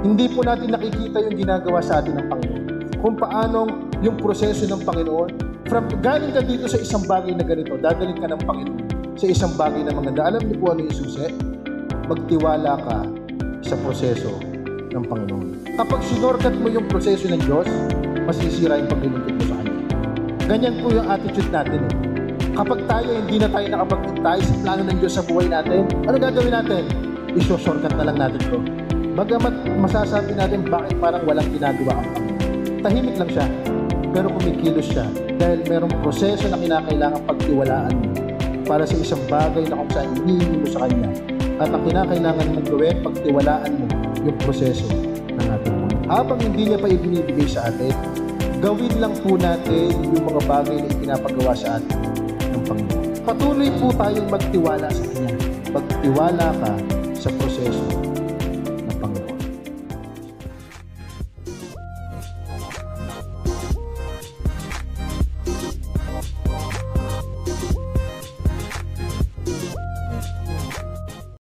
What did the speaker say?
Hindi po natin nakikita yung ginagawa sa atin ng Panginoon. Kung paanong yung proseso ng Panginoon, galing ka dito sa isang bagay na ganito, dadaling ka ng Panginoon sa isang bagay na maganda. Alam niyo po ano yung susi? Magtiwala ka sa proseso ng Panginoon. Kapag sinorkat mo yung proseso ng Diyos, masisira yung paglilingkod mo sa Kanya. Ganyan po yung attitude natin. Kapag tayo hindi na tayo nakapagtintay sa plano ng Diyos sa buhay natin, ano gagawin natin? Iso-shortcut na lang natin ito. Bagamat masasabi natin bakit parang walang ginagawa ang Panginoon. Tahimik lang siya, pero kumikilos siya dahil merong proseso na kinakailangan pagtiwalaan mo para sa isang bagay na kung saan hinihingi mo sa Kanya. At ang kinakailangan mong gawin, pagtiwalaan mo yung proseso ng ating Panginoon. Habang hindi niya pa ibinibigay sa atin, gawin lang po natin yung mga bagay na ipinapagawa sa atin ng Panginoon. Patuloy po tayong magtiwala sa Kanya. Magtiwala ka sa proseso